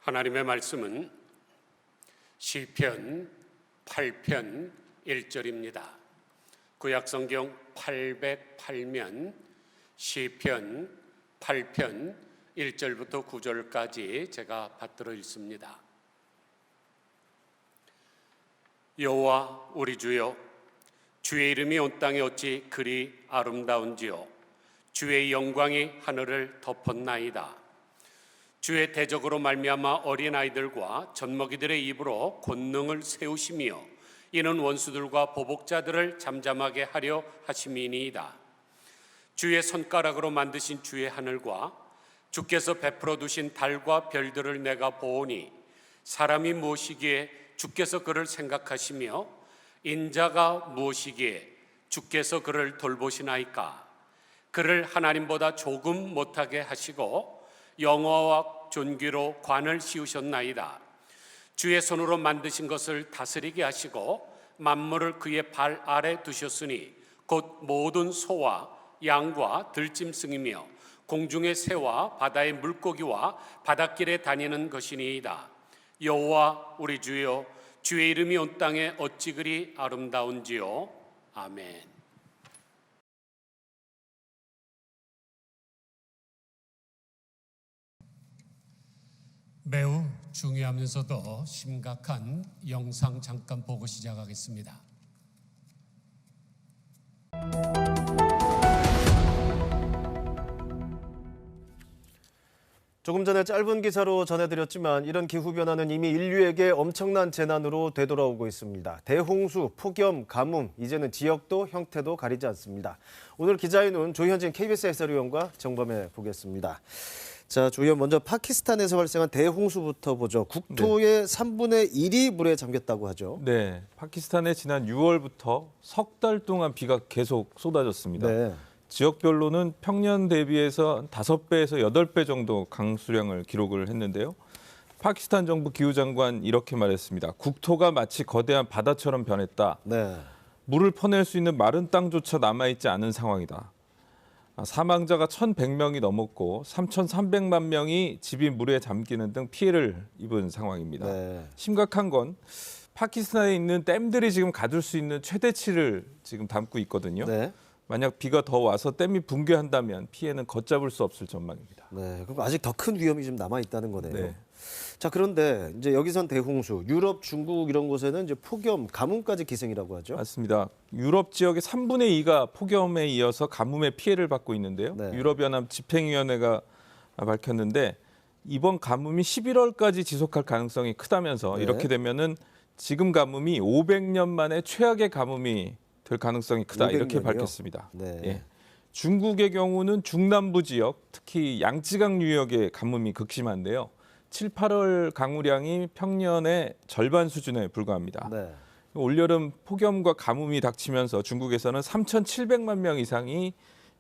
하나님의 말씀은 시편 8편 1절입니다. 구약성경 808면 시편 8편 1절부터 9절까지 제가 받들어 읽습니다. 여호와 우리 주여, 주의 이름이 온 땅에 어찌 그리 아름다운지요. 주의 영광이 하늘을 덮었나이다. 주의 대적으로 말미암아 어린아이들과 젖먹이들의 입으로 권능을 세우시며 이는 원수들과 보복자들을 잠잠하게 하려 하심이니이다. 주의 손가락으로 만드신 주의 하늘과 주께서 베풀어 두신 달과 별들을 내가 보오니 사람이 무엇이기에 주께서 그를 생각하시며 인자가 무엇이기에 주께서 그를 돌보시나이까. 그를 하나님보다 조금 못하게 하시고 영화와 존귀로 관을 씌우셨나이다. 주의 손으로 만드신 것을 다스리게 하시고 만물을 그의 발 아래 두셨으니 곧 모든 소와 양과 들짐승이며 공중의 새와 바다의 물고기와 바닷길에 다니는 것이니이다. 여호와 우리 주여, 주의 이름이 온 땅에 어찌 그리 아름다운지요. 아멘. 매우 중요하면서도 심각한 영상 잠깐 보고 시작하겠습니다. 조금 전에 짧은 기사로 전해드렸지만 이런 기후변화는 이미 인류에게 엄청난 재난으로 되돌아오고 있습니다. 대홍수, 폭염, 가뭄, 이제는 지역도 형태도 가리지 않습니다. 오늘 기자의 눈 조현진 KBS 해설위원과 점검해 보겠습니다. 자, 조 의원, 먼저 파키스탄에서 발생한 대홍수부터 보죠. 국토의 3분의 1이 물에 잠겼다고 하죠. 네, 파키스탄에 지난 6월부터 석 달 동안 비가 계속 쏟아졌습니다. 네. 지역별로는 평년 대비해서 5배에서 8배 정도 강수량을 기록을 했는데요. 파키스탄 정부 기후장관 이렇게 말했습니다. 국토가 마치 거대한 바다처럼 변했다. 네. 물을 퍼낼 수 있는 마른 땅조차 남아있지 않은 상황이다. 사망자가 1,100명이 넘었고 3,300만 명이 집이 물에 잠기는 등 피해를 입은 상황입니다. 네. 심각한 건 파키스탄에 있는 댐들이 지금 가둘 수 있는 최대치를 지금 담고 있거든요. 네. 만약 비가 더 와서 댐이 붕괴한다면 피해는 걷잡을 수 없을 전망입니다. 네. 그럼 아직 더 큰 위험이 좀 남아 있다는 거네요. 네. 자, 그런데 이제 여기선 대홍수, 유럽, 중국 이런 곳에는 이제 폭염, 가뭄까지 기승이라고 하죠. 맞습니다. 유럽 지역의 3분의 2가 폭염에 이어서 가뭄의 피해를 받고 있는데요. 네. 유럽연합 집행위원회가 밝혔는데 이번 가뭄이 11월까지 지속할 가능성이 크다면서 네. 이렇게 되면은 지금 가뭄이 500년 만에 최악의 가뭄이 될 가능성이 크다 500년이요? 이렇게 밝혔습니다. 네. 예. 중국의 경우는 중남부 지역, 특히 양쯔강 유역의 가뭄이 극심한데요. 7, 8월 강우량이 평년의 절반 수준에 불과합니다. 네. 올여름 폭염과 가뭄이 닥치면서 중국에서는 3,700만 명 이상이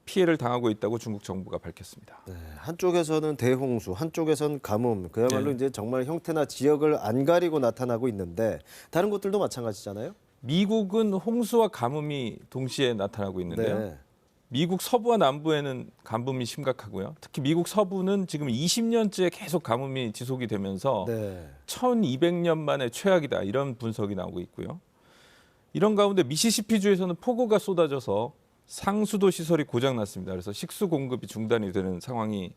피해를 당하고 있다고 중국 정부가 밝혔습니다. 네. 한쪽에서는 대홍수, 한쪽에서는 가뭄, 그야말로 네. 이제 정말 형태나 지역을 안 가리고 나타나고 있는데 다른 곳들도 마찬가지잖아요. 미국은 홍수와 가뭄이 동시에 나타나고 있는데요. 네. 미국 서부와 남부에는 가뭄이 심각하고요. 특히 미국 서부는 지금 20년째 계속 가뭄이 지속이 되면서 네. 1200년 만에 최악이다 이런 분석이 나오고 있고요. 이런 가운데 미시시피주에서는 폭우가 쏟아져서 상수도 시설이 고장났습니다. 그래서 식수 공급이 중단이 되는 상황이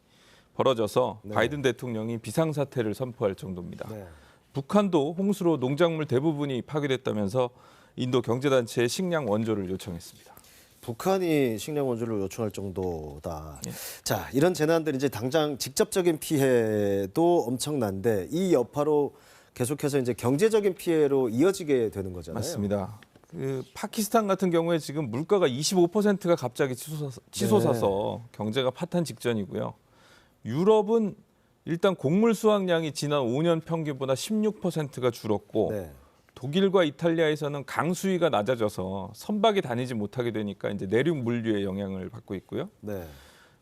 벌어져서 네. 바이든 대통령이 비상사태를 선포할 정도입니다. 네. 북한도 홍수로 농작물 대부분이 파괴됐다면서 인도 경제단체에 식량 원조를 요청했습니다. 북한이 식량 원조를 요청할 정도다. 예. 자, 이런 재난들 이제 당장 직접적인 피해도 엄청난데 이 여파로 계속해서 이제 경제적인 피해로 이어지게 되는 거잖아요. 맞습니다. 파키스탄 같은 경우에 지금 물가가 25%가 갑자기 치솟아서 경제가 파탄 직전이고요. 유럽은 일단 곡물 수확량이 지난 5년 평균보다 16%가 줄었고 네. 독일과 이탈리아에서는 강수위가 낮아져서 선박이 다니지 못하게 되니까 이제 내륙 물류에 영향을 받고 있고요. 네.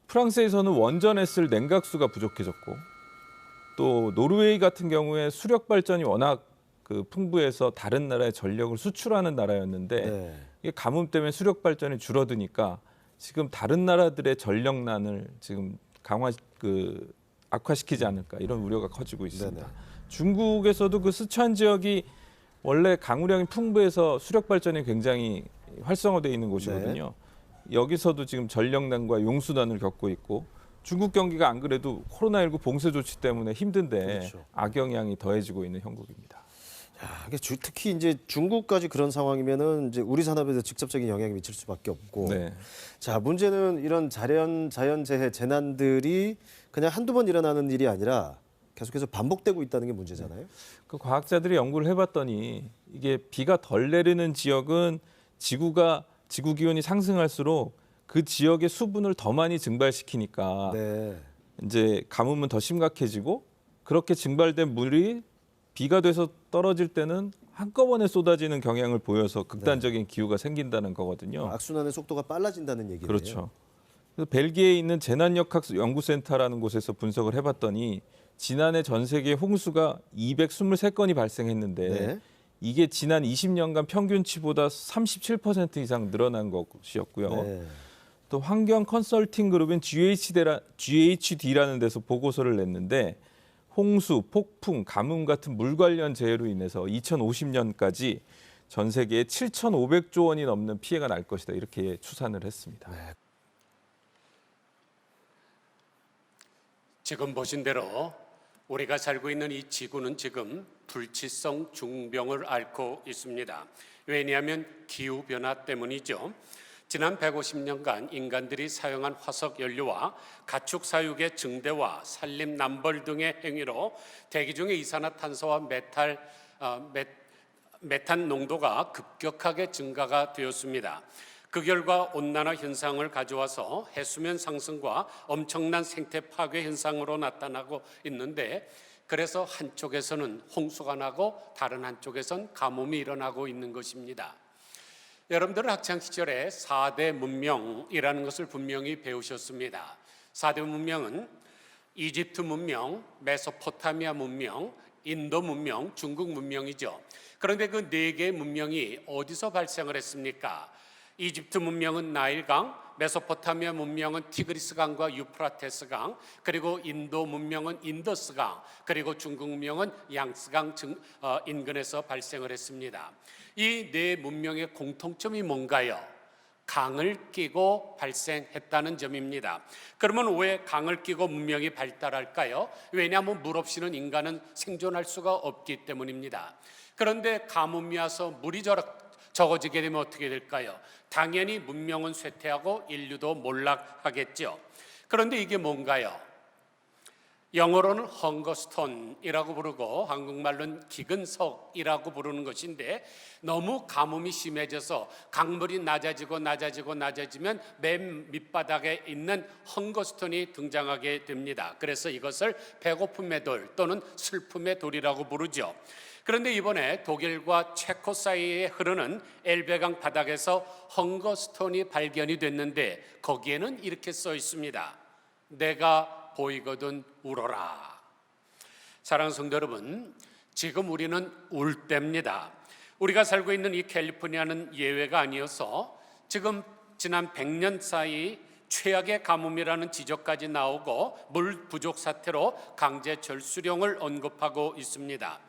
프랑스에서는 원전에 쓸 냉각수가 부족해졌고 또 노르웨이 같은 경우에 수력 발전이 워낙 풍부해서 다른 나라에 전력을 수출하는 나라였는데 네. 이게 가뭄 때문에 수력 발전이 줄어드니까 지금 다른 나라들의 전력난을 지금 악화시키지 않을까 이런 우려가 커지고 있습니다. 네네. 중국에서도 그 스촨 지역이 원래 강우량이 풍부해서 수력 발전이 굉장히 활성화되어 있는 곳이거든요. 여기서도 지금 전력난과 용수난을 겪고 있고 중국 경기가 안 그래도 코로나19 봉쇄 조치 때문에 힘든데 그렇죠. 악영향이 더해지고 있는 형국입니다. 야, 이게 특히 이제 중국까지 그런 상황이면은 이제 우리 산업에도 직접적인 영향이 미칠 수밖에 없고. 네. 자, 문제는 이런 자연재해 재난들이 그냥 한두 번 일어나는 일이 아니라 계속해서 반복되고 있다는 게 문제잖아요. 그 과학자들이 연구를 해봤더니 이게 비가 덜 내리는 지역은 지구 기온이 상승할수록 그 지역의 수분을 더 많이 증발시키니까 네. 이제 가뭄은 더 심각해지고 그렇게 증발된 물이 비가 돼서 떨어질 때는 한꺼번에 쏟아지는 경향을 보여서 극단적인 기후가 생긴다는 거거든요. 악순환의 속도가 빨라진다는 얘기예요. 그렇죠. 그래서 벨기에에 있는 재난역학 연구센터라는 곳에서 분석을 해봤더니 지난해 전 세계 홍수가 223건이 발생했는데 네. 이게 지난 20년간 평균치보다 37% 이상 늘어난 것이었고요. 네. 또 환경 컨설팅 그룹인 GHD라는 데서 보고서를 냈는데 홍수, 폭풍, 가뭄 같은 물 관련 재해로 인해서 2050년까지 전 세계에 7,500조 원이 넘는 피해가 날 것이다. 이렇게 추산을 했습니다. 네. 지금 보신 대로 우리가 살고 있는 이 지구는 지금 불치성 중병을 앓고 있습니다. 왜냐하면 기후변화 때문이죠. 지난 150년간 인간들이 사용한 화석 연료와 가축 사육의 증대와 산림 남벌 등의 행위로 대기 중의 이산화탄소와 메탄 농도가 급격하게 증가가 되었습니다. 그 결과 온난화 현상을 가져와서 해수면 상승과 엄청난 생태 파괴 현상으로 나타나고 있는데, 그래서 한쪽에서는 홍수가 나고 다른 한쪽에선 가뭄이 일어나고 있는 것입니다. 여러분들은 학창 시절에 4대 문명이라는 것을 분명히 배우셨습니다. 4대 문명은 이집트 문명, 메소포타미아 문명, 인도 문명, 중국 문명이죠. 그런데 그 4개의 문명이 어디서 발생을 했습니까? 이집트 문명은 나일강, 메소포타미아 문명은 티그리스강과 유프라테스강, 그리고 인도 문명은 인더스강, 그리고 중국 문명은 양스강 인근에서 발생을 했습니다. 이 4 문명의 공통점이 뭔가요? 강을 끼고 발생했다는 점입니다. 그러면 왜 강을 끼고 문명이 발달할까요? 왜냐하면 물 없이는 인간은 생존할 수가 없기 때문입니다. 그런데 가뭄이 와서 물이 적어지게 되면 어떻게 될까요? 당연히 문명은 쇠퇴하고 인류도 몰락하겠죠. 그런데 이게 뭔가요? 영어로는 헝거스톤이라고 부르고 한국말로는 기근석이라고 부르는 것인데, 너무 가뭄이 심해져서 강물이 낮아지면 맨 밑바닥에 있는 헝거스톤이 등장하게 됩니다. 그래서 이것을 배고픔의 돌 또는 슬픔의 돌이라고 부르죠. 그런데 이번에 독일과 체코 사이에 흐르는 엘베강 바닥에서 헝거스톤이 발견이 됐는데, 거기에는 이렇게 써 있습니다. 내가 보이거든 울어라. 사랑하는 성도 여러분, 지금 우리는 울 때입니다. 우리가 살고 있는 이 캘리포니아는 예외가 아니어서 지금 지난 100년 사이 최악의 가뭄이라는 지적까지 나오고 물 부족 사태로 강제 절수령을 언급하고 있습니다.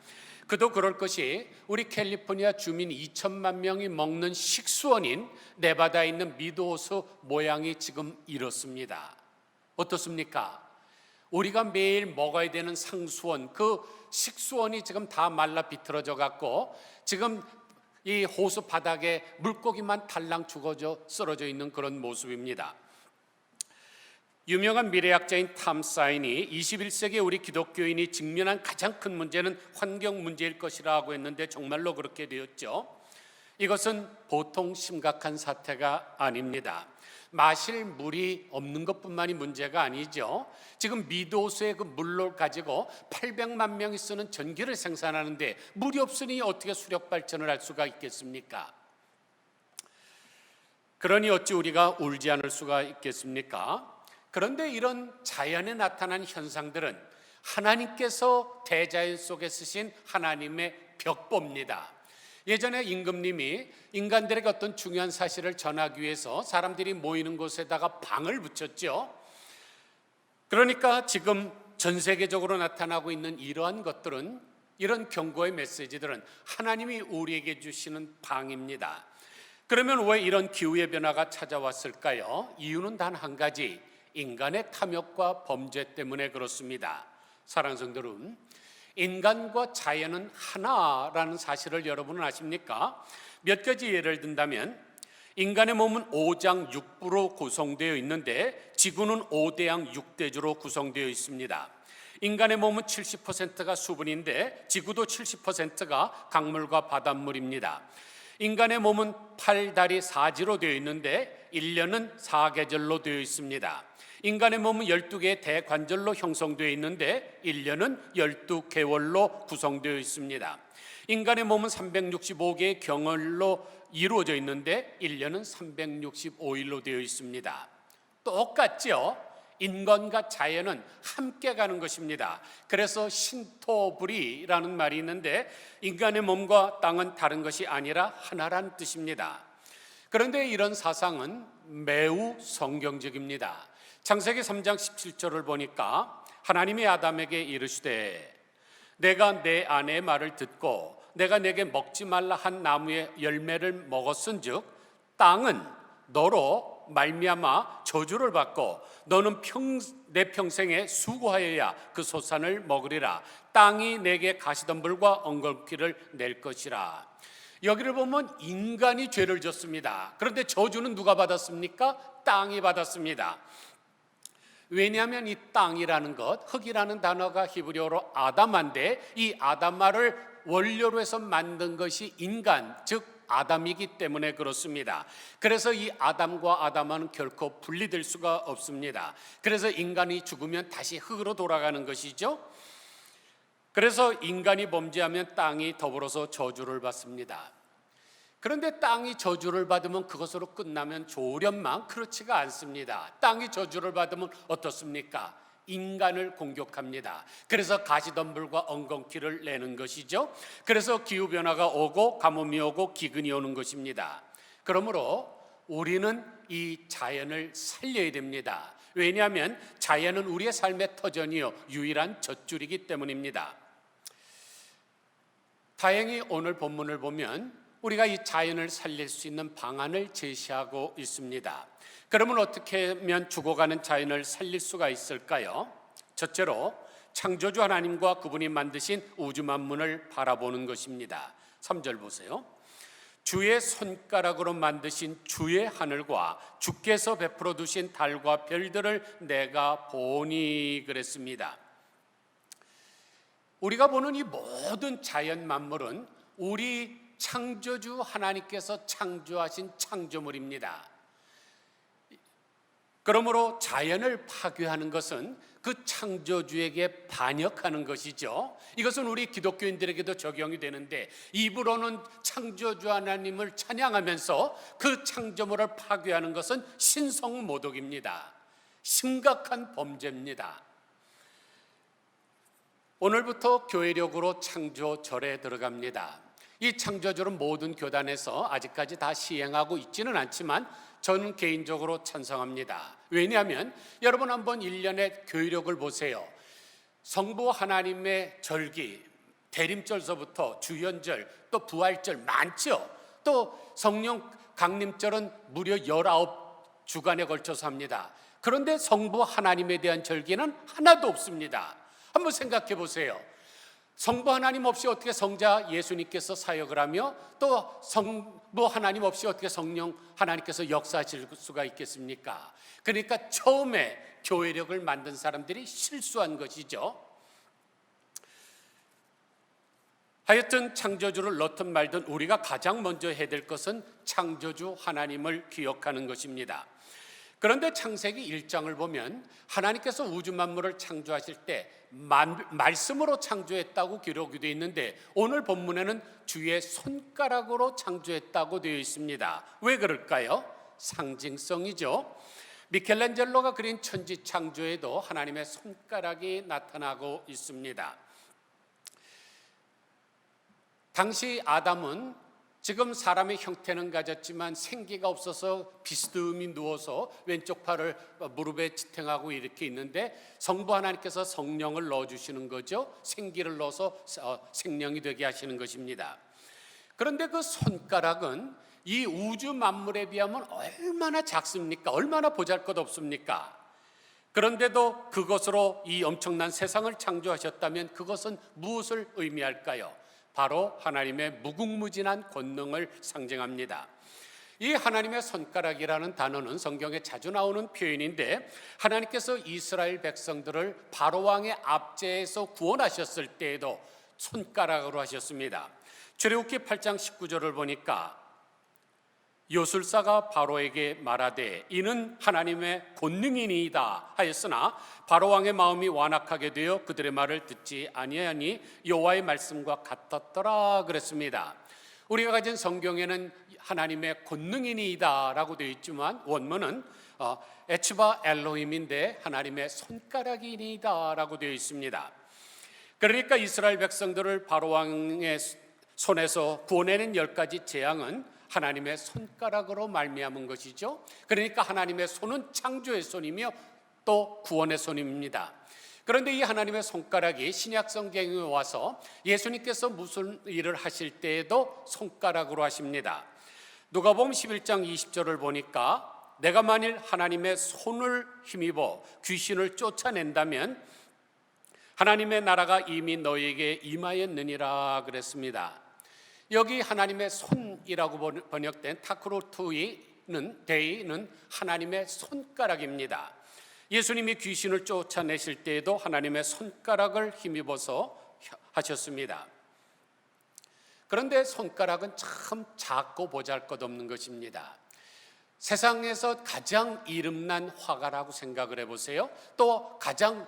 그도 그럴 것이 우리 캘리포니아 주민 2천만 명이 먹는 식수원인 네바다에 있는 미드호수 모양이 지금 이렇습니다. 어떻습니까? 우리가 매일 먹어야 되는 상수원, 그 식수원이 지금 다 말라 비틀어져 갖고 지금 이 호수 바닥에 물고기만 달랑 죽어져 쓰러져 있는 그런 모습입니다. 유명한 미래학자인 탐 사인이 21세기 우리 기독교인이 직면한 가장 큰 문제는 환경 문제일 것이라고 했는데 정말로 그렇게 되었죠. 이것은 보통 심각한 사태가 아닙니다. 마실 물이 없는 것뿐만이 문제가 아니죠. 지금 미드호수의 그 물을 가지고 800만 명이 쓰는 전기를 생산하는데 물이 없으니 어떻게 수력 발전을 할 수가 있겠습니까? 그러니 어찌 우리가 울지 않을 수가 있겠습니까? 그런데 이런 자연에 나타난 현상들은 하나님께서 대자연 속에 쓰신 하나님의 벽보입니다. 예전에 임금님이 인간들에게 어떤 중요한 사실을 전하기 위해서 사람들이 모이는 곳에다가 방을 붙였죠. 그러니까 지금 전 세계적으로 나타나고 있는 이러한 것들은, 이런 경고의 메시지들은 하나님이 우리에게 주시는 방입니다. 그러면 왜 이런 기후의 변화가 찾아왔을까요? 이유는 단 한 가지, 인간의 탐욕과 범죄 때문에 그렇습니다. 사랑하는 성도 여러분, 인간과 자연은 하나라는 사실을 여러분은 아십니까? 몇 가지 예를 든다면, 인간의 몸은 5장 6부로 구성되어 있는데 지구는 5대양 6대주로 구성되어 있습니다. 인간의 몸은 70%가 수분인데 지구도 70%가 강물과 바닷물입니다. 인간의 몸은 8다리 4지로 되어 있는데 1년은 4계절로 되어 있습니다. 인간의 몸은 12개의 대관절로 형성되어 있는데 1년은 12개월로 구성되어 있습니다. 인간의 몸은 365개의 경월로 이루어져 있는데 1년은 365일로 되어 있습니다. 똑같죠? 인간과 자연은 함께 가는 것입니다. 그래서 신토불이라는 말이 있는데 인간의 몸과 땅은 다른 것이 아니라 하나란 뜻입니다. 그런데 이런 사상은 매우 성경적입니다. 창세기 3장 17절을 보니까 하나님이 아담에게 이르시되 내가 내 아내의 말을 듣고 내가 내게 먹지 말라 한 나무의 열매를 먹었은즉 땅은 너로 말미암아 저주를 받고 너는 내 평생에 수고하여야 그 소산을 먹으리라. 땅이 내게 가시덤불과 엉겅퀴를 낼 것이라. 여기를 보면 인간이 죄를 졌습니다. 그런데 저주는 누가 받았습니까? 땅이 받았습니다. 왜냐하면 이 땅이라는 것, 흙이라는 단어가 히브리어로 아담한데 이 아담아를 원료로 해서 만든 것이 인간, 즉 아담이기 때문에 그렇습니다. 그래서 이 아담과 아담아는 결코 분리될 수가 없습니다. 그래서 인간이 죽으면 다시 흙으로 돌아가는 것이죠. 그래서 인간이 범죄하면 땅이 더불어서 저주를 받습니다. 그런데 땅이 저주를 받으면 그것으로 끝나면 좋으련만 그렇지가 않습니다. 땅이 저주를 받으면 어떻습니까? 인간을 공격합니다. 그래서 가시덤불과 엉겅퀴를 내는 것이죠. 그래서 기후변화가 오고 가뭄이 오고 기근이 오는 것입니다. 그러므로 우리는 이 자연을 살려야 됩니다. 왜냐하면 자연은 우리의 삶의 터전이요 유일한 젖줄이기 때문입니다. 다행히 오늘 본문을 보면 우리가 이 자연을 살릴 수 있는 방안을 제시하고 있습니다. 그러면 어떻게 하면 죽어가는 자연을 살릴 수가 있을까요? 첫째로 창조주 하나님과 그분이 만드신 우주 만물을 바라보는 것입니다. 3절 보세요. 주의 손가락으로 만드신 주의 하늘과 주께서 베풀어 두신 달과 별들을 내가 보니 그랬습니다. 우리가 보는 이 모든 자연 만물은 우리 창조주 하나님께서 창조하신 창조물입니다. 그러므로 자연을 파괴하는 것은 그 창조주에게 반역하는 것이죠. 이것은 우리 기독교인들에게도 적용이 되는데 입으로는 창조주 하나님을 찬양하면서 그 창조물을 파괴하는 것은 신성모독입니다. 심각한 범죄입니다. 오늘부터 교회력으로 창조절에 들어갑니다. 이 창조절은 모든 교단에서 아직까지 다 시행하고 있지는 않지만 저는 개인적으로 찬성합니다. 왜냐하면 여러분 한번 1년의 교회력을 보세요. 성부 하나님의 절기, 대림절서부터 주연절, 또 부활절 많죠. 또 성령 강림절은 무려 19주간에 걸쳐서 합니다. 그런데 성부 하나님에 대한 절기는 하나도 없습니다. 한번 생각해 보세요. 성부 하나님 없이 어떻게 성자 예수님께서 사역을 하며 또 성부 하나님 없이 어떻게 성령 하나님께서 역사하실 수가 있겠습니까? 그러니까 처음에 교회력을 만든 사람들이 실수한 것이죠. 하여튼 창조주를 넣든 말든 우리가 가장 먼저 해야 될 것은 창조주 하나님을 기억하는 것입니다. 그런데 창세기 1장을 보면 하나님께서 우주 만물을 창조하실 때 말씀으로 창조했다고 기록이 되어 있는데 오늘 본문에는 주의 손가락으로 창조했다고 되어 있습니다. 왜 그럴까요? 상징성이죠. 미켈란젤로가 그린 천지 창조에도 하나님의 손가락이 나타나고 있습니다. 당시 아담은 지금 사람의 형태는 가졌지만 생기가 없어서 비스듬히 누워서 왼쪽 팔을 무릎에 지탱하고 이렇게 있는데 성부 하나님께서 성령을 넣어주시는 거죠. 생기를 넣어서 생명이 되게 하시는 것입니다. 그런데 그 손가락은 이 우주 만물에 비하면 얼마나 작습니까? 얼마나 보잘것없습니까? 그런데도 그것으로 이 엄청난 세상을 창조하셨다면 그것은 무엇을 의미할까요? 바로 하나님의 무궁무진한 권능을 상징합니다. 이 하나님의 손가락이라는 단어는 성경에 자주 나오는 표현인데 하나님께서 이스라엘 백성들을 바로왕의 압제에서 구원하셨을 때에도 손가락으로 하셨습니다. 출애굽기 8장 19절을 보니까 요술사가 바로에게 말하되 이는 하나님의 권능이니이다 하였으나 바로왕의 마음이 완악하게 되어 그들의 말을 듣지 아니하니 여호와의 말씀과 같았더라 그랬습니다. 우리가 가진 성경에는 하나님의 권능이니이다 라고 되어 있지만 원문은 에츠바 엘로힘인데 하나님의 손가락이니이다 라고 되어 있습니다. 그러니까 이스라엘 백성들을 바로왕의 손에서 구원해낸 10가지 재앙은 하나님의 손가락으로 말미암은 것이죠. 그러니까 하나님의 손은 창조의 손이며 또 구원의 손입니다. 그런데 이 하나님의 손가락이 신약 성경에 와서 예수님께서 무슨 일을 하실 때에도 손가락으로 하십니다. 누가복음 11장 20절을 보니까 내가 만일 하나님의 손을 힘입어 귀신을 쫓아낸다면 하나님의 나라가 이미 너희에게 임하였느니라 그랬습니다. 여기 하나님의 손이라고 번역된 타크로투이는 데이는 하나님의 손가락입니다. 예수님이 귀신을 쫓아내실 때에도 하나님의 손가락을 힘입어서 하셨습니다. 그런데 손가락은 참 작고 보잘것없는 것입니다. 세상에서 가장 이름난 화가라고 생각을 해보세요. 또 가장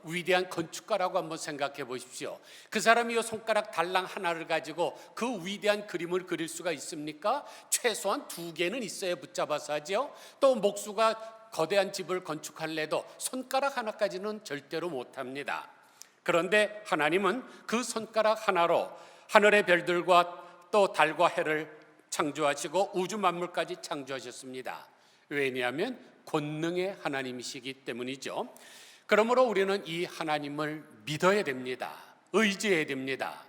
위대한 건축가라고 한번 생각해 보십시오. 그 사람이 이 손가락 달랑 하나를 가지고 그 위대한 그림을 그릴 수가 있습니까? 최소한 2개는 있어야 붙잡아서 하죠. 또 목수가 거대한 집을 건축할래도 손가락 하나까지는 절대로 못합니다. 그런데 하나님은 그 손가락 하나로 하늘의 별들과 또 달과 해를 창조하시고 우주 만물까지 창조하셨습니다. 왜냐하면 권능의 하나님이시기 때문이죠. 그러므로 우리는 이 하나님을 믿어야 됩니다. 의지해야 됩니다.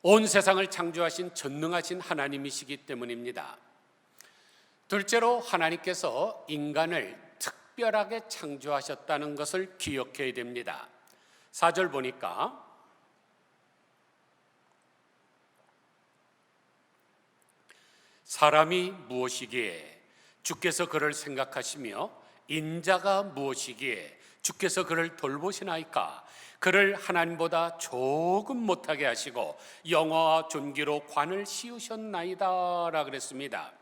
온 세상을 창조하신 전능하신 하나님이시기 때문입니다. 둘째로 하나님께서 인간을 특별하게 창조하셨다는 것을 기억해야 됩니다. 4절 보니까 사람이 무엇이기에 주께서 그를 생각하시며 인자가 무엇이기에 주께서 그를 돌보시나이까. 그를 하나님보다 조금 못하게 하시고 영화와 존귀로 관을 씌우셨나이다 라 그랬습니다.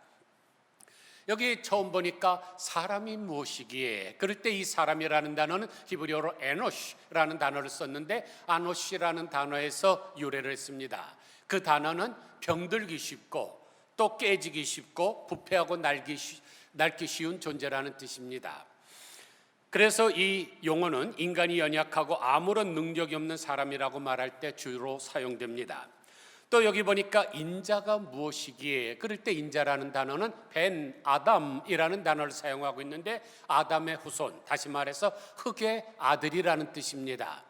여기 처음 보니까 사람이 무엇이기에, 그럴 때 이 사람이라는 단어는 히브리어로 에노시라는 단어를 썼는데 아노시라는 단어에서 유래를 했습니다. 그 단어는 병들기 쉽고 또 깨지기 쉽고 부패하고 낡기 쉬운 존재라는 뜻입니다. 그래서 이 용어는 인간이 연약하고 아무런 능력이 없는 사람이라고 말할 때 주로 사용됩니다. 또 여기 보니까 인자가 무엇이기에, 그럴 때 인자라는 단어는 벤 아담이라는 단어를 사용하고 있는데 아담의 후손, 다시 말해서 흙의 아들이라는 뜻입니다.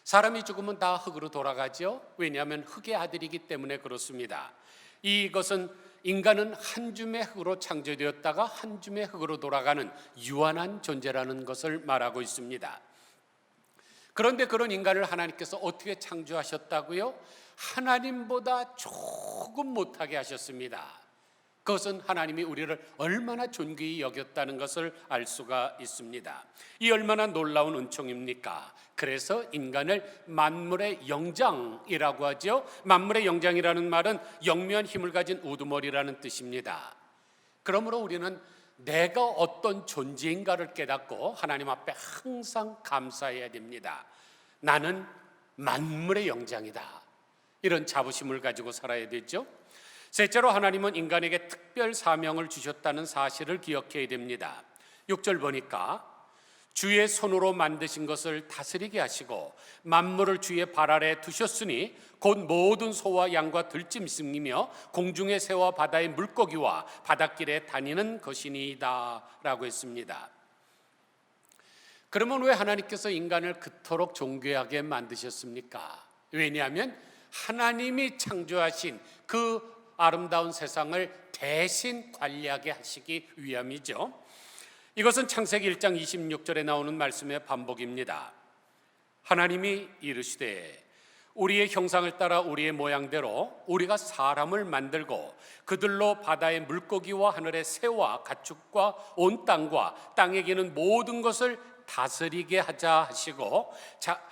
사람이 죽으면 다 흙으로 돌아가죠. 왜냐하면 흙의 아들이기 때문에 그렇습니다. 이것은 인간은 한 줌의 흙으로 창조되었다가 한 줌의 흙으로 돌아가는 유한한 존재라는 것을 말하고 있습니다. 그런데 그런 인간을 하나님께서 어떻게 창조하셨다고요? 하나님보다 조금 못하게 하셨습니다. 그것은 하나님이 우리를 얼마나 존귀히 여겼다는 것을 알 수가 있습니다. 이 얼마나 놀라운 은총입니까? 그래서 인간을 만물의 영장이라고 하죠. 만물의 영장이라는 말은 영묘한 힘을 가진 우두머리라는 뜻입니다. 그러므로 우리는 내가 어떤 존재인가를 깨닫고 하나님 앞에 항상 감사해야 됩니다. 나는 만물의 영장이다. 이런 자부심을 가지고 살아야 되죠. 셋째로 하나님은 인간에게 특별 사명을 주셨다는 사실을 기억해야 됩니다. 6절 보니까 주의 손으로 만드신 것을 다스리게 하시고 만물을 주의 발 아래 두셨으니 곧 모든 소와 양과 들짐승이며 공중의 새와 바다의 물고기와 바닷길에 다니는 것이니이다 라고 했습니다. 그러면 왜 하나님께서 인간을 그토록 존귀하게 만드셨습니까? 왜냐하면 하나님이 창조하신 그 아름다운 세상을 대신 관리하게 하시기 위함이죠. 이것은 창세기 1장 26절에 나오는 말씀의 반복입니다. 하나님이 이르시되 우리의 형상을 따라 우리의 모양대로 우리가 사람을 만들고 그들로 바다의 물고기와 하늘의 새와 가축과 온 땅과 땅에 기는 모든 것을 다스리게 하자 하시고,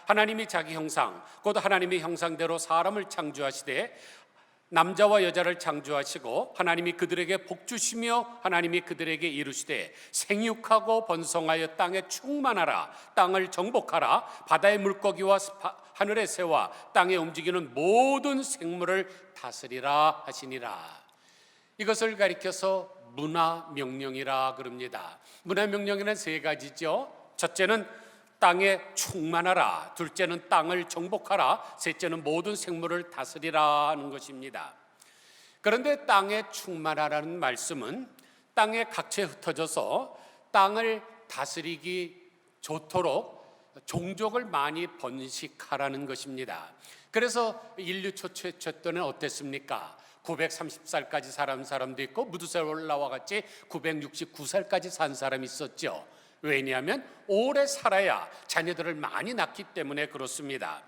하나님이 자기 형상 곧 하나님의 형상대로 사람을 창조하시되 남자와 여자를 창조하시고 하나님이 그들에게 복주시며 하나님이 그들에게 이르시되 생육하고 번성하여 땅에 충만하라, 땅을 정복하라, 바다의 물고기와 하늘의 새와 땅에 움직이는 모든 생물을 다스리라 하시니라. 이것을 가리켜서 문화명령이라 그럽니다. 문화명령에는 세 가지죠. 첫째는 땅에 충만하라, 둘째는 땅을 정복하라, 셋째는 모든 생물을 다스리라 하는 것입니다. 그런데 땅에 충만하라는 말씀은 땅에 각처에 흩어져서 땅을 다스리기 좋도록 종족을 많이 번식하라는 것입니다. 그래서 인류 최초 때는 어땠습니까? 930살까지 살은 사람도 있고 무두셀라와 같이 969살까지 산 사람이 있었죠. 왜냐하면 오래 살아야 자녀들을 많이 낳기 때문에 그렇습니다.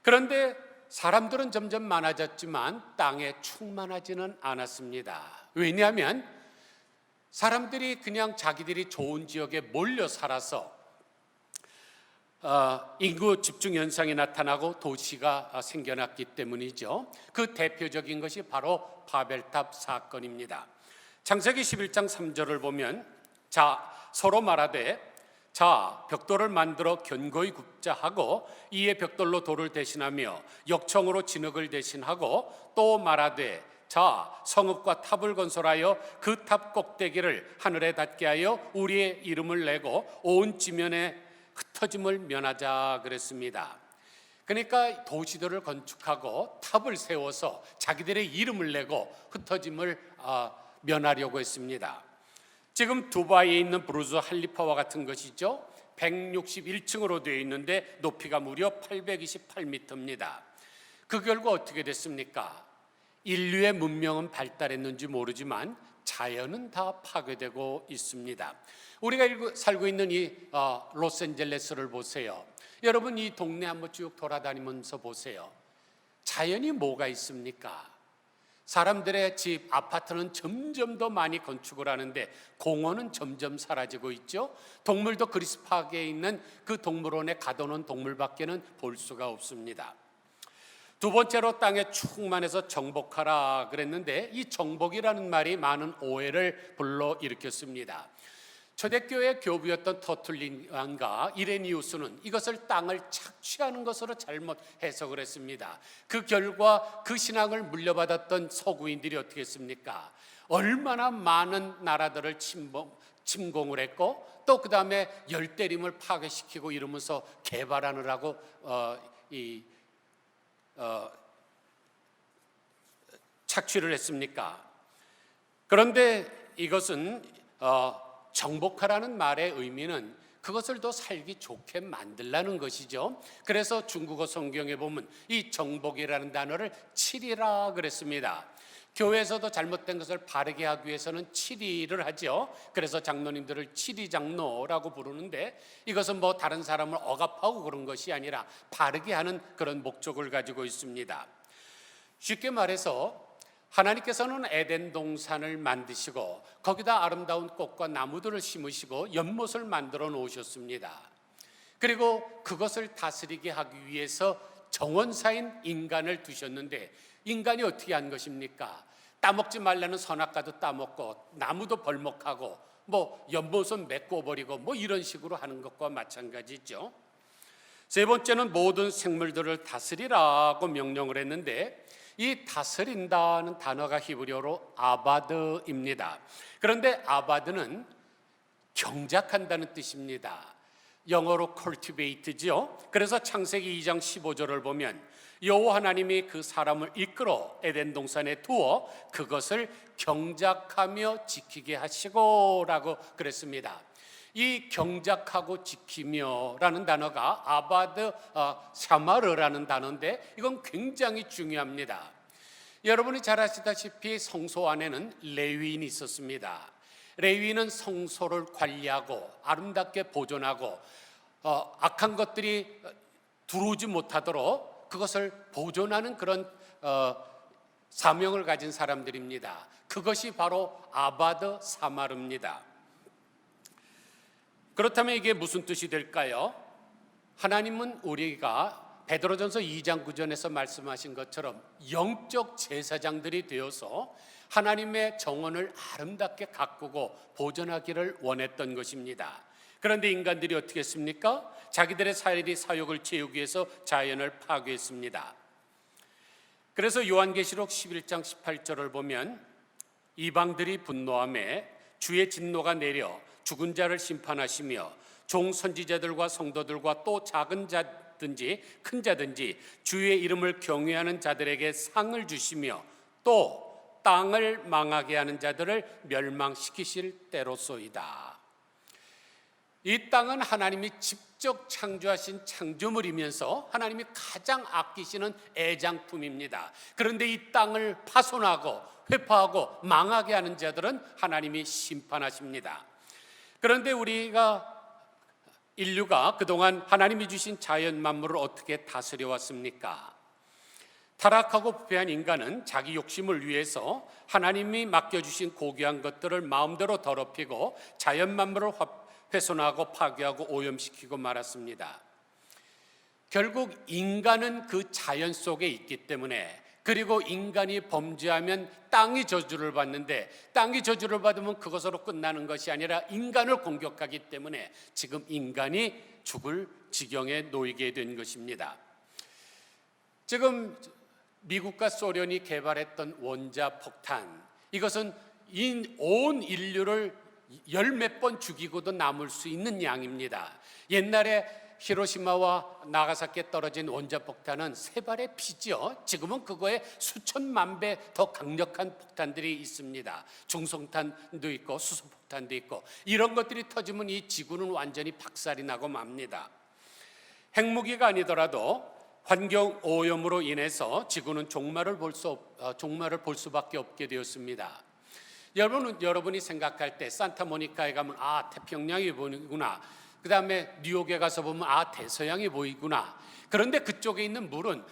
그런데 사람들은 점점 많아졌지만 땅에 충만하지는 않았습니다. 왜냐하면 사람들이 그냥 자기들이 좋은 지역에 몰려 살아서 인구 집중 현상이 나타나고 도시가 생겨났기 때문이죠. 그 대표적인 것이 바로 바벨탑 사건입니다. 창세기 11장 3절을 보면 서로 말하되 벽돌을 만들어 견고히 굽자 하고 이에 벽돌로 돌을 대신하며 역청으로 진흙을 대신하고 또 말하되 성읍과 탑을 건설하여 그 탑 꼭대기를 하늘에 닿게 하여 우리의 이름을 내고 온 지면에 흩어짐을 면하자 그랬습니다. 그러니까 도시들을 건축하고 탑을 세워서 자기들의 이름을 내고 흩어짐을 면하려고 했습니다. 지금 두바이에 있는 부르즈 할리파와 같은 것이죠. 161층으로 되어 있는데 높이가 무려 828m입니다. 그 결과 어떻게 됐습니까? 인류의 문명은 발달했는지 모르지만 자연은 다 파괴되고 있습니다. 우리가 살고 있는 이 로스앤젤레스를 보세요. 여러분 이 동네 한번 쭉 돌아다니면서 보세요. 자연이 뭐가 있습니까? 사람들의 집, 아파트는 점점 더 많이 건축을 하는데 공원은 점점 사라지고 있죠. 동물도 그리스파크에 있는 그 동물원에 가둬놓은 동물밖에는 볼 수가 없습니다. 두 번째로 땅에 충만해서 정복하라 그랬는데 이 정복이라는 말이 많은 오해를 불러일으켰습니다. 초대교회 교부였던 터툴린과 이레니우스는 이것을 땅을 착취하는 것으로 잘못 해석을 했습니다. 그 결과 그 신앙을 물려받았던 서구인들이 어떻게 했습니까? 얼마나 많은 나라들을 침공을 했고 또 그 다음에 열대림을 파괴시키고 이러면서 개발하느라고 착취를 했습니까? 그런데 이것은 정복하라는 말의 의미는 그것을 더 살기 좋게 만들라는 것이죠. 그래서 중국어 성경에 보면 이 정복이라는 단어를 칠이라 그랬습니다. 교회에서도 잘못된 것을 바르게 하기 위해서는 칠이를 하죠. 그래서 장로님들을 칠이장로라고 부르는데 이것은 뭐 다른 사람을 억압하고 그런 것이 아니라 바르게 하는 그런 목적을 가지고 있습니다. 쉽게 말해서 하나님께서는 에덴 동산을 만드시고 거기다 아름다운 꽃과 나무들을 심으시고 연못을 만들어 놓으셨습니다. 그리고 그것을 다스리게 하기 위해서 정원사인 인간을 두셨는데 인간이 어떻게 한 것입니까? 따먹지 말라는 선악과도 따먹고 나무도 벌목하고 뭐 연못은 메꿔버리고 뭐 이런 식으로 하는 것과 마찬가지죠. 세 번째는 모든 생물들을 다스리라고 명령을 했는데 이 다스린다는 단어가 히브리어로 아바드입니다. 그런데 아바드는 경작한다는 뜻입니다. 영어로 cultivate죠. 그래서 창세기 2장 15절을 보면 여호와 하나님이 그 사람을 이끌어 에덴 동산에 두어 그것을 경작하며 지키게 하시고라고 그랬습니다. 이 경작하고 지키며라는 단어가 아바드 샤마르라는 단어인데 이건 굉장히 중요합니다. 여러분이 잘 아시다시피 성소 안에는 레위인이 있었습니다. 레위인은 성소를 관리하고 아름답게 보존하고 악한 것들이 들어오지 못하도록 그것을 보존하는 그런 사명을 가진 사람들입니다. 그것이 바로 아바드 사마르입니다. 그렇다면 이게 무슨 뜻이 될까요? 하나님은 우리가 베드로전서 2장 9절에서 말씀하신 것처럼 영적 제사장들이 되어서 하나님의 정원을 아름답게 가꾸고 보존하기를 원했던 것입니다. 그런데 인간들이 어떻게 했습니까? 자기들의 사욕을 채우기 위해서 자연을 파괴했습니다. 그래서 요한계시록 11장 18절을 보면 이방들이 분노하매 주의 진노가 내려 죽은 자를 심판하시며 종 선지자들과 성도들과 또 작은 자든지 큰 자든지 주의 이름을 경외하는 자들에게 상을 주시며 또 땅을 망하게 하는 자들을 멸망시키실 때로소이다. 이 땅은 하나님이 직접 창조하신 창조물이면서 하나님이 가장 아끼시는 애장품입니다. 그런데 이 땅을 파손하고 회파하고 망하게 하는 자들은 하나님이 심판하십니다. 그런데 인류가 그동안 하나님이 주신 자연 만물을 어떻게 다스려 왔습니까? 타락하고 부패한 인간은 자기 욕심을 위해서 하나님이 맡겨주신 고귀한 것들을 마음대로 더럽히고 자연 만물을 훼손하고 파괴하고 오염시키고 말았습니다. 결국 인간은 그 자연 속에 있기 때문에, 그리고 인간이 범죄하면 땅이 저주를 받는데 땅이 저주를 받으면 그것으로 끝나는 것이 아니라 인간을 공격하기 때문에 지금 인간이 죽을 지경에 놓이게 된 것입니다. 지금 미국과 소련이 개발했던 원자폭탄, 이것은 온 인류를 열 몇 번 죽이고도 남을 수 있는 양입니다. 옛날에 히로시마와 나가사키에 떨어진 원자폭탄은 세 발의 피지요. 지금은 그거에 수천만 배 더 강력한 폭탄들이 있습니다. 중성탄도 있고 수소폭탄도 있고, 이런 것들이 터지면 이 지구는 완전히 박살이 나고 맙니다. 핵무기가 아니더라도 환경 오염으로 인해서 지구는 종말을 볼 수밖에 없게 되었습니다. 여러분이 생각할 때 산타모니카에 가면 태평양이 보이구나, 그 다음에 뉴욕에 가서 보면 대서양이 보이구나. 그런데 그쪽에 있는 물은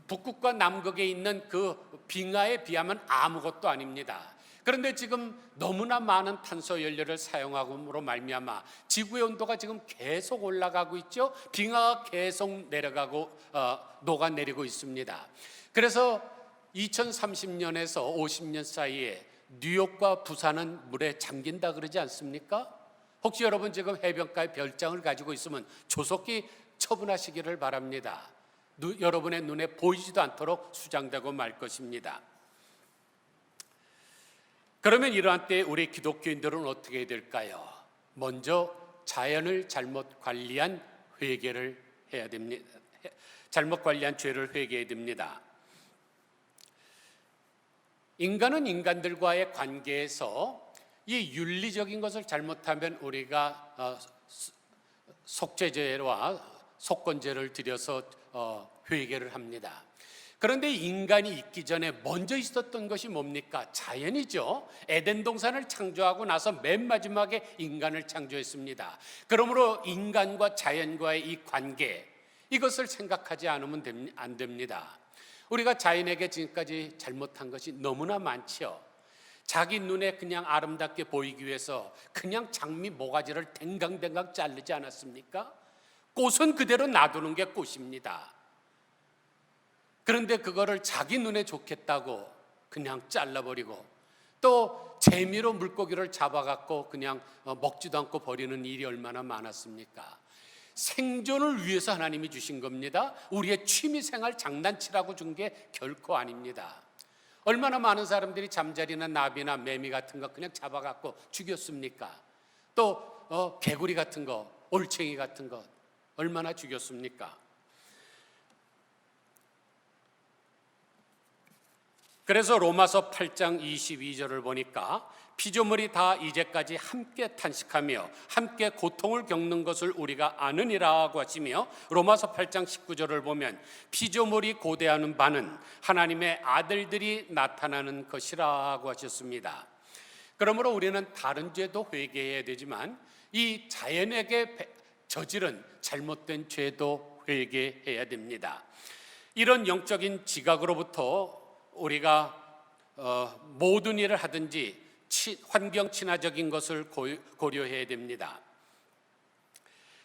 북극과 남극에 있는 그 빙하에 비하면 아무것도 아닙니다. 그런데 지금 너무나 많은 탄소 연료를 사용함으로 말미암아 지구의 온도가 지금 계속 올라가고 있죠. 빙하가 계속 내려가고 녹아내리고 있습니다. 그래서 2030년에서 50년 사이에 뉴욕과 부산은 물에 잠긴다 그러지 않습니까? 혹시 여러분 지금 해변가에 별장을 가지고 있으면 조속히 처분하시기를 바랍니다. 여러분의 눈에 보이지도 않도록 수장되고 말 것입니다. 그러면 이러한 때에 우리 기독교인들은 어떻게 해야 될까요? 먼저 자연을 잘못 관리한 회개를 해야 됩니다. 잘못 관리한 죄를 회개해야 됩니다. 인간은 인간들과의 관계에서 이 윤리적인 것을 잘못하면 우리가 속죄죄와 속건죄를 드려서 회개를 합니다. 그런데 인간이 있기 전에 먼저 있었던 것이 뭡니까? 자연이죠. 에덴 동산을 창조하고 나서 맨 마지막에 인간을 창조했습니다. 그러므로 인간과 자연과의 이 관계, 이것을 생각하지 않으면 안 됩니다. 우리가 자연에게 지금까지 잘못한 것이 너무나 많죠. 자기 눈에 그냥 아름답게 보이기 위해서 그냥 장미 모가지를 댕강댕강 자르지 않았습니까? 꽃은 그대로 놔두는 게 꽃입니다. 그런데 그거를 자기 눈에 좋겠다고 그냥 잘라버리고, 또 재미로 물고기를 잡아갖고 그냥 먹지도 않고 버리는 일이 얼마나 많았습니까? 생존을 위해서 하나님이 주신 겁니다. 우리의 취미생활 장난치라고 준 게 결코 아닙니다. 얼마나 많은 사람들이 잠자리나 나비나 매미 같은 거 그냥 잡아갖고 죽였습니까? 또 개구리 같은 거 올챙이 같은 것 얼마나 죽였습니까? 그래서 로마서 8장 22절을 보니까 피조물이 다 이제까지 함께 탄식하며 함께 고통을 겪는 것을 우리가 아느니라고 하시며, 로마서 8장 19절을 보면 피조물이 고대하는 바는 하나님의 아들들이 나타나는 것이라고 하셨습니다. 그러므로 우리는 다른 죄도 회개해야 되지만 이 자연에게 저지른 잘못된 죄도 회개해야 됩니다. 이런 영적인 지각으로부터 우리가 모든 일을 하든지 환경 친화적인 것을 고려해야 됩니다.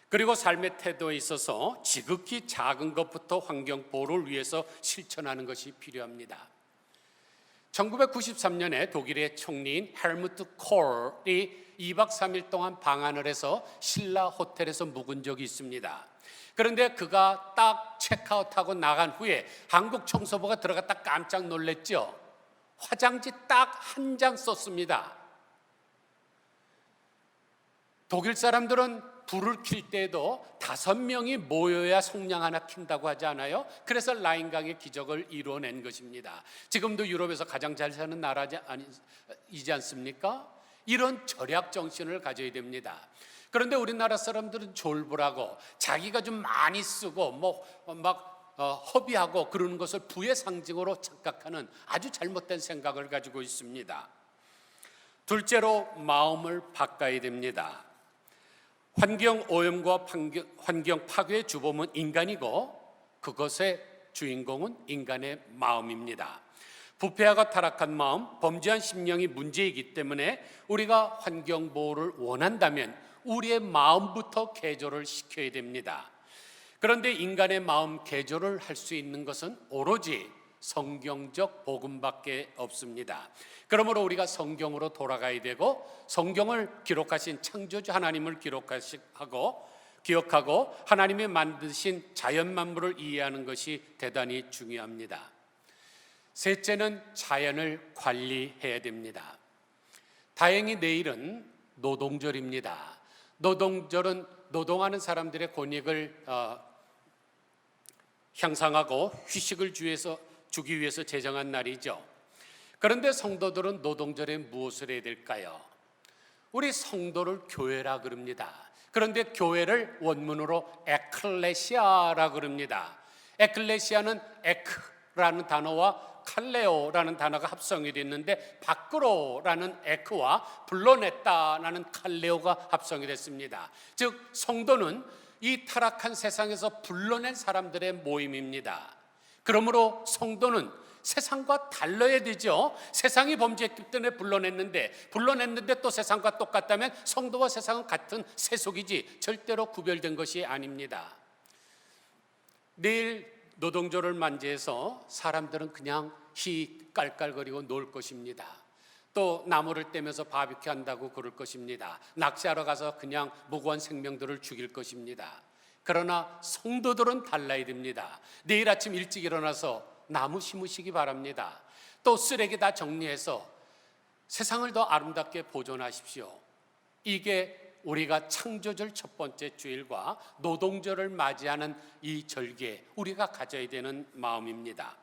그리고 삶의 태도에 있어서 지극히 작은 것부터 환경 보호를 위해서 실천하는 것이 필요합니다. 1993년에 독일의 총리인 헬무트 콜이 2박 3일 동안 방한을 해서 신라 호텔에서 묵은 적이 있습니다. 그런데 그가 딱 체크아웃하고 나간 후에 한국 청소부가 들어갔다 깜짝 놀랐죠. 화장지 딱 한 장 썼습니다. 독일 사람들은 불을 킬 때에도 5명이 모여야 성냥 하나 킨다고 하지 않아요? 그래서 라인강의 기적을 이루어낸 것입니다. 지금도 유럽에서 가장 잘 사는 나라이지 않습니까? 이런 절약 정신을 가져야 됩니다. 그런데 우리나라 사람들은 졸부라고 자기가 좀 많이 쓰고 허비하고 그러는 것을 부의 상징으로 착각하는 아주 잘못된 생각을 가지고 있습니다. 둘째로 마음을 바꿔야 됩니다. 환경 오염과 환경 파괴의 주범은 인간이고 그것의 주인공은 인간의 마음입니다. 부패하고 타락한 마음, 범죄한 심령이 문제이기 때문에 우리가 환경 보호를 원한다면 우리의 마음부터 개조를 시켜야 됩니다. 그런데 인간의 마음 개조를 할 수 있는 것은 오로지 성경적 복음밖에 없습니다. 그러므로 우리가 성경으로 돌아가야 되고 성경을 기록하신 창조주 하나님을 기억하고 하나님이 만드신 자연 만물을 이해하는 것이 대단히 중요합니다. 셋째는 자연을 관리해야 됩니다. 다행히 내일은 노동절입니다. 노동절은 노동하는 사람들의 권익을 향상하고 휴식을 주기 위해서 제정한 날이죠. 그런데 성도들은 노동절에 무엇을 해야 될까요? 우리 성도를 교회라 그럽니다. 그런데 교회를 원문으로 에클레시아라 그럽니다. 에클레시아는 에크라는 단어와 칼레오라는 단어가 합성이 됐는데 밖으로라는 에크와 불러냈다라는 칼레오가 합성이 됐습니다. 즉 성도는 이 타락한 세상에서 불러낸 사람들의 모임입니다. 그러므로 성도는 세상과 달라야 되죠. 세상이 범죄했기 때문에 불러냈는데 또 세상과 똑같다면 성도와 세상은 같은 세속이지 절대로 구별된 것이 아닙니다. 내일 노동조를 맞이해서 사람들은 그냥 깔깔거리고 놀 것입니다. 또 나무를 떼면서 바비큐 한다고 그럴 것입니다. 낚시하러 가서 그냥 무고한 생명들을 죽일 것입니다. 그러나 성도들은 달라야 됩니다. 내일 아침 일찍 일어나서 나무 심으시기 바랍니다. 또 쓰레기 다 정리해서 세상을 더 아름답게 보존하십시오. 이게 우리가 창조절 첫 번째 주일과 노동절을 맞이하는 이 절기에 우리가 가져야 되는 마음입니다.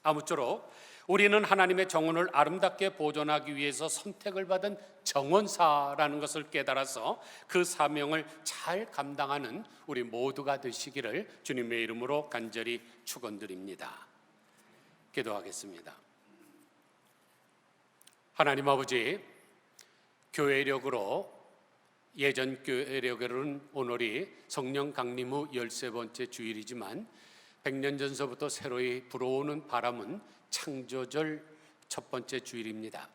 아무쪼록 우리는 하나님의 정원을 아름답게 보존하기 위해서 선택을 받은 정원사라는 것을 깨달아서 그 사명을 잘 감당하는 우리 모두가 되시기를 주님의 이름으로 간절히 축원드립니다. 기도하겠습니다. 하나님 아버지, 교회력으로 예전 교회력으로는 오늘이 성령 강림 후 13번째 주일이지만 100년 전서부터 새로이 불어오는 바람은 창조절 첫 번째 주일입니다.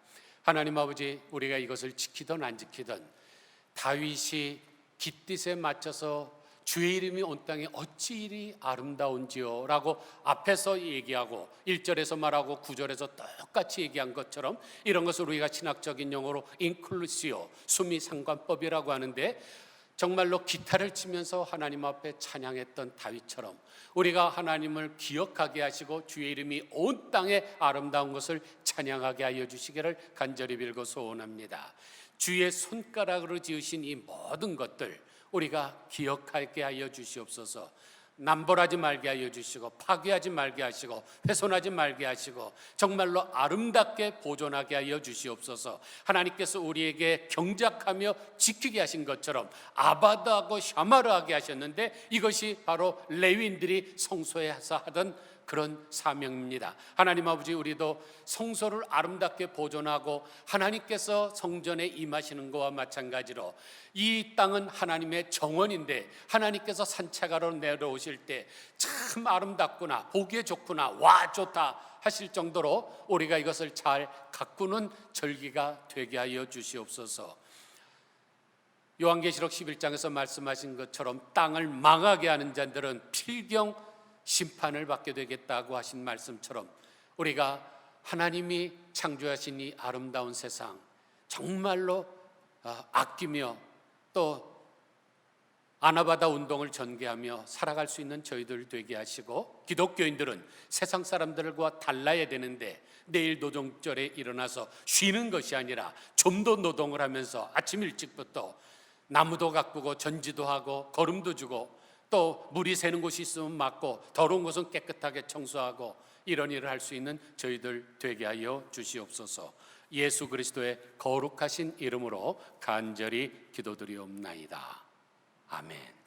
하나님 아버지, 우리가 이것을 지키든 안 지키든 다윗이 깃딧에 맞춰서 주의 이름이 온 땅에 어찌 이리 아름다운지요 라고 앞에서 얘기하고 1절에서 말하고 9절에서 똑같이 얘기한 것처럼 이런 것을 우리가 신학적인 용어로 인클루시오, 수미상관법이라고 하는데 정말로 기타를 치면서 하나님 앞에 찬양했던 다윗처럼 우리가 하나님을 기억하게 하시고 주의 이름이 온 땅에 아름다운 것을 찬양하게 하여 주시기를 간절히 빌고 소원합니다. 주의 손가락으로 지으신 이 모든 것들 우리가 기억하게 하여 주시옵소서. 남벌하지 말게 하여 주시고 파괴하지 말게 하시고 훼손하지 말게 하시고 정말로 아름답게 보존하게 하여 주시옵소서. 하나님께서 우리에게 경작하며 지키게 하신 것처럼 아바드하고 샤마르하게 하셨는데 이것이 바로 레위인들이 성소에서 하던 그런 사명입니다. 하나님 아버지, 우리도 성소를 아름답게 보존하고 하나님께서 성전에 임하시는 것과 마찬가지로 이 땅은 하나님의 정원인데 하나님께서 산책하러 내려오실 때 참 아름답구나, 보기에 좋구나, 와 좋다 하실 정도로 우리가 이것을 잘 가꾸는 절기가 되게 하여 주시옵소서. 요한계시록 11장에서 말씀하신 것처럼 땅을 망하게 하는 자들은 필경 심판을 받게 되겠다고 하신 말씀처럼 우리가 하나님이 창조하신 이 아름다운 세상 정말로 아끼며 또 아나바다 운동을 전개하며 살아갈 수 있는 저희들 되게 하시고, 기독교인들은 세상 사람들과 달라야 되는데 내일 노동절에 일어나서 쉬는 것이 아니라 좀 더 노동을 하면서 아침 일찍부터 나무도 가꾸고 전지도 하고 거름도 주고 또 물이 새는 곳이 있으면 막고 더러운 곳은 깨끗하게 청소하고 이런 일을 할 수 있는 저희들 되게 하여 주시옵소서. 예수 그리스도의 거룩하신 이름으로 간절히 기도드리옵나이다. 아멘.